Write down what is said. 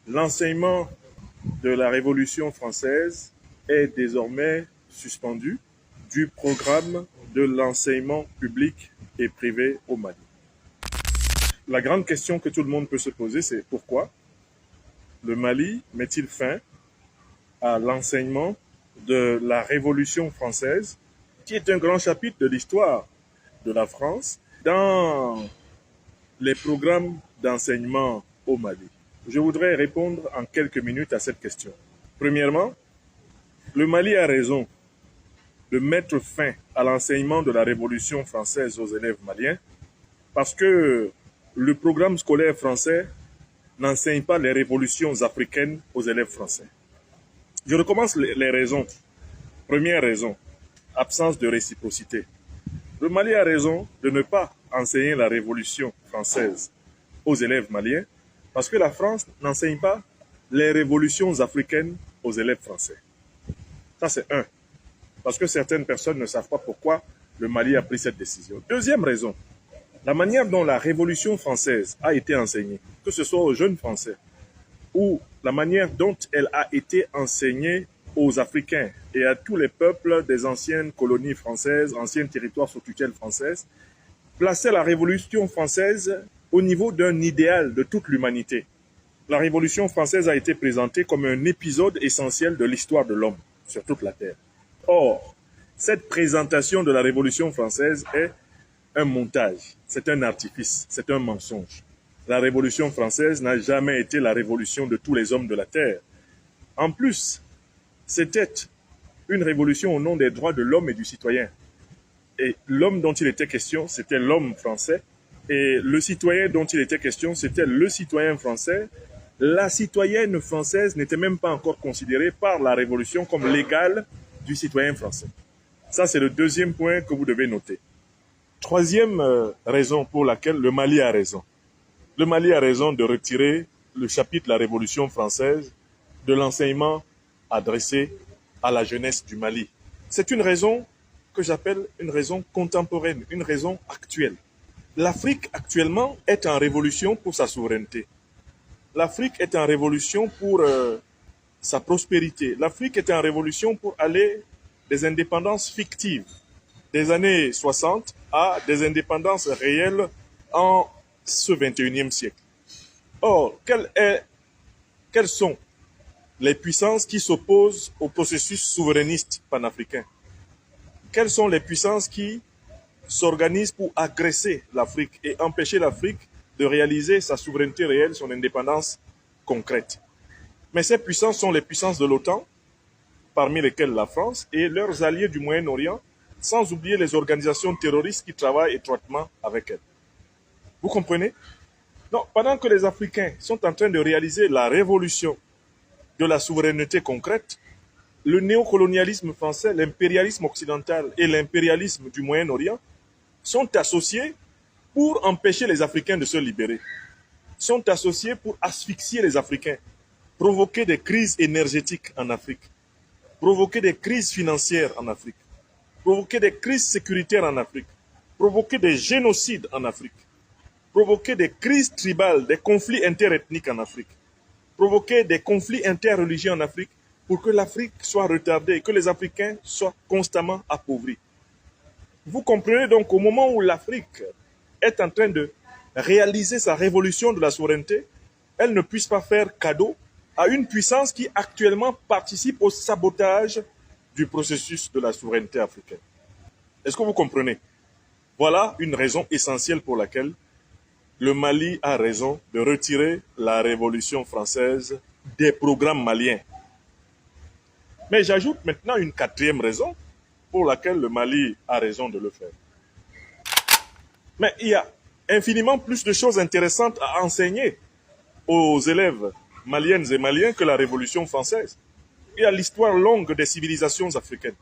L'enseignement de la Révolution française est désormais suspendu du programme de l'enseignement public et privé au Mali. La grande question que tout le monde peut se poser, c'est pourquoi le Mali met-il fin à l'enseignement de la Révolution française, qui est un grand chapitre de l'histoire de la France, dans les programmes d'enseignement au Mali? Je voudrais répondre en quelques minutes à cette question. Premièrement, le Mali a raison de mettre fin à l'enseignement de la Révolution française aux élèves maliens parce que le programme scolaire français n'enseigne pas les révolutions africaines aux élèves français. Je recommence les raisons. Première raison, absence de réciprocité. Le Mali a raison de ne pas enseigner la Révolution française aux élèves maliens parce que la France n'enseigne pas les révolutions africaines aux élèves français. Ça, c'est un. Parce que certaines personnes ne savent pas pourquoi le Mali a pris cette décision. Deuxième raison, la manière dont la Révolution française a été enseignée, que ce soit aux jeunes Français ou la manière dont elle a été enseignée aux Africains et à tous les peuples des anciennes colonies françaises, anciens territoires sous tutelle française, plaçait la Révolution française au niveau d'un idéal de toute l'humanité. La Révolution française a été présentée comme un épisode essentiel de l'histoire de l'homme sur toute la Terre. Or, cette présentation de la Révolution française est un montage, c'est un artifice, c'est un mensonge. La Révolution française n'a jamais été la révolution de tous les hommes de la Terre. En plus, c'était une révolution au nom des droits de l'homme et du citoyen. Et l'homme dont il était question, c'était l'homme français. Et le citoyen dont il était question, c'était le citoyen français. La citoyenne française n'était même pas encore considérée par la Révolution comme l'égale du citoyen français. Ça, c'est le deuxième point que vous devez noter. Troisième raison pour laquelle le Mali a raison. Le Mali a raison de retirer le chapitre de la Révolution française de l'enseignement adressé à la jeunesse du Mali. C'est une raison que j'appelle une raison contemporaine, une raison actuelle. L'Afrique actuellement est en révolution pour sa souveraineté. L'Afrique est en révolution pour sa prospérité. L'Afrique est en révolution pour aller des indépendances fictives des années 60 à des indépendances réelles en ce 21e siècle. Or, quelles sont les puissances qui s'opposent au processus souverainiste panafricain? Quelles sont les puissances qui s'organisent pour agresser l'Afrique et empêcher l'Afrique de réaliser sa souveraineté réelle, son indépendance concrète? Mais ces puissances sont les puissances de l'OTAN, parmi lesquelles la France et leurs alliés du Moyen-Orient, sans oublier les organisations terroristes qui travaillent étroitement avec elles. Vous comprenez? Donc, pendant que les Africains sont en train de réaliser la révolution de la souveraineté concrète, le néocolonialisme français, l'impérialisme occidental et l'impérialisme du Moyen-Orient sont associés pour empêcher les Africains de se libérer, sont associés pour asphyxier les Africains, provoquer des crises énergétiques en Afrique, provoquer des crises financières en Afrique, provoquer des crises sécuritaires en Afrique, provoquer des génocides en Afrique, provoquer des crises tribales, des conflits interethniques en Afrique, provoquer des conflits interreligieux en Afrique pour que l'Afrique soit retardée et que les Africains soient constamment appauvris. Vous comprenez donc au moment où l'Afrique est en train de réaliser sa révolution de la souveraineté, elle ne puisse pas faire cadeau à une puissance qui actuellement participe au sabotage du processus de la souveraineté africaine. Est-ce que vous comprenez? Voilà une raison essentielle pour laquelle le Mali a raison de retirer la Révolution française des programmes maliens. Mais j'ajoute maintenant une quatrième raison pour laquelle le Mali a raison de le faire. Mais il y a infiniment plus de choses intéressantes à enseigner aux élèves maliennes et maliens que la Révolution française. Il y a l'histoire longue des civilisations africaines.